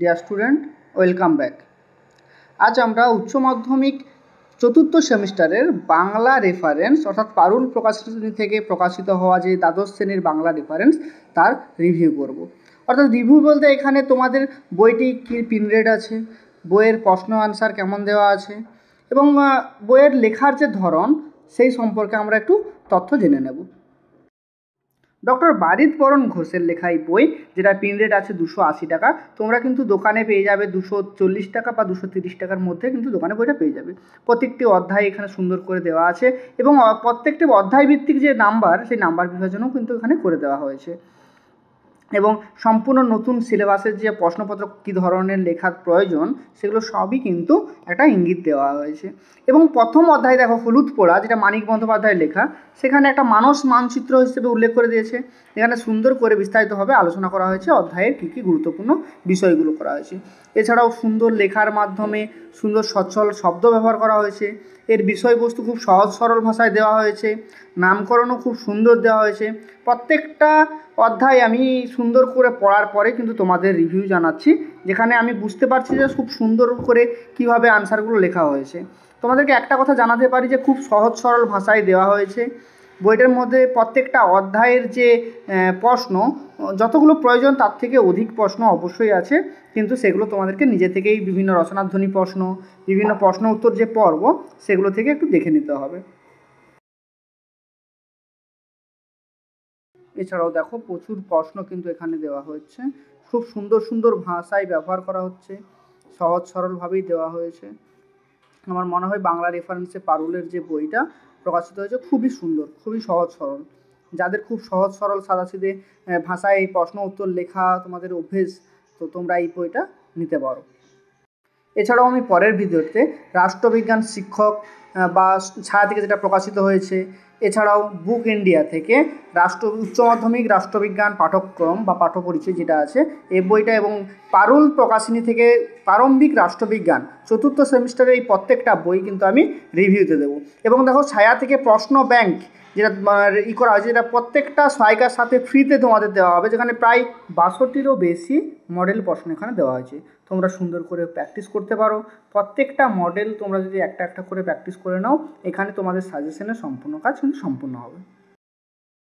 Dear student, welcome back. আজ আমরা উচ্চ মাধ্যমিক চতুর্থ সেমিস্টারের বাংলা রেফারেন্স অর্থাৎ পারুল প্রকাশনী থেকে প্রকাশিত হওয়া যে দ্বাদশ শ্রেণীর বাংলা রেফারেন্স তার রিভিউ করব। অর্থাৎ রিভিউ বলতে এখানে তোমাদের বইটি কী পিন রেট আছে, বইয়ের প্রশ্ন আনসার কেমন দেওয়া আছে এবং বইয়ের লেখার যে ধরন সেই সম্পর্কে আমরা একটু তথ্য জেনে নেব। ডক্টর বারিদ বরণ ঘোষের লেখা এই বই, যেটা পিন রেট আছে 280 টাকা। তোমরা কিন্তু দোকানে পেয়ে যাবে 240 টাকা বা 230 টাকার মধ্যে কিন্তু দোকানে বইটা পেয়ে যাবে। প্রত্যেকটি অধ্যায় এখানে সুন্দর করে দেওয়া আছে এবং প্রত্যেকটি অধ্যায় ভিত্তিক যে নাম্বার, সেই নাম্বার বিভাজনও কিন্তু এখানে করে দেওয়া হয়েছে এবং সম্পূর্ণ নতুন সিলেবাসের যে প্রশ্নপত্র কী ধরনের লেখার প্রয়োজন সেগুলো সবই কিন্তু একটা ইঙ্গিত দেওয়া হয়েছে। এবং প্রথম অধ্যায় দেখো হলুদ পোড়া, যেটা মানিক বন্দ্যোপাধ্যায়ের লেখা, সেখানে একটা মানস মানচিত্র হিসেবে উল্লেখ করে দিয়েছে। এখানে সুন্দর করে বিস্তারিতভাবে আলোচনা করা হয়েছে, অধ্যায়ের কী কী গুরুত্বপূর্ণ বিষয়গুলো করা হয়েছে। এছাড়াও সুন্দর লেখার মাধ্যমে সুন্দর সচ্ছল শব্দ ব্যবহার করা হয়েছে। এর বিষয়বস্তু খুব সহজ সরল ভাষায় দেওয়া হয়েছে, নামকরণও খুব সুন্দর দেওয়া হয়েছে। প্রত্যেকটা অধ্যায় আমি সুন্দর করে পড়ার পরে কিন্তু তোমাদের রিভিউ জানাচ্ছি, যেখানে আমি বুঝতে পারছি যে খুব সুন্দর করে কিভাবে আনসারগুলো লেখা হয়েছে। তোমাদেরকে একটা কথা জানাতে পারি যে খুব সহজ সরল ভাষায় দেওয়া হয়েছে। বইটার মধ্যে প্রত্যেকটা অধ্যায়ের যে প্রশ্ন, যতগুলো প্রয়োজন তার থেকে অধিক প্রশ্ন অবশ্যই আছে, কিন্তু সেগুলো তোমাদেরকে নিজে থেকেই বিভিন্ন রচনাধ্বনি প্রশ্ন, বিভিন্ন প্রশ্ন উত্তর যে পর্ব, সেগুলো থেকে একটু দেখে নিতে হবে। এছাড়াও দেখো প্রচুর প্রশ্ন কিন্তু এখানে দেওয়া হচ্ছে, খুব সুন্দর সুন্দর ভাষায় ব্যবহার করা হচ্ছে, সহজ সরলভাবেই দেওয়া হয়েছে। আমার মনে হয় বাংলা রেফারেন্সে পারুলের যে বইটা প্রকাশিত হয়েছে খুবই সুন্দর, খুবই সহজ সরল। যাদের খুব সহজ সরল সাদাসিধে ভাষায় এই প্রশ্ন উত্তর লেখা তোমাদের অভ্যেস, তো তোমরা এই বইটা নিতে পারো। এছাড়াও আমি পরের ভিডিওতে রাষ্ট্রবিজ্ঞান শিক্ষক বা ছায়া থেকে যেটা প্রকাশিত হয়েছে, এছাড়াও বুক ইন্ডিয়া থেকে উচ্চ মাধ্যমিক রাষ্ট্রবিজ্ঞান পাঠ্যক্রম বা পাঠ্যপরিচয় যেটা আছে এই বইটা, এবং পারুল প্রকাশনী থেকে প্রারম্ভিক রাষ্ট্রবিজ্ঞান চতুর্থ সেমিস্টারের এই প্রত্যেকটা বই কিন্তু আমি রিভিউতে দেবো। এবং দেখো ছায়া থেকে প্রশ্ন ব্যাংক যেটা করা হয়েছে, যেটা প্রত্যেকটা সহায়িকার সাথে ফ্রিতে তোমাদের দেওয়া হবে, যেখানে প্রায় 62টিরও বেশি মডেল প্রশ্ন এখানে দেওয়া হয়েছে। তোমরা সুন্দর করে প্র্যাকটিস করতে পারো। প্রত্যেকটা মডেল তোমরা যদি একটা একটা করে প্র্যাকটিস করে নাও, এখানে তোমাদের সাজেশনের সম্পূর্ণ কাজ কিন্তু সম্পূর্ণ হবে।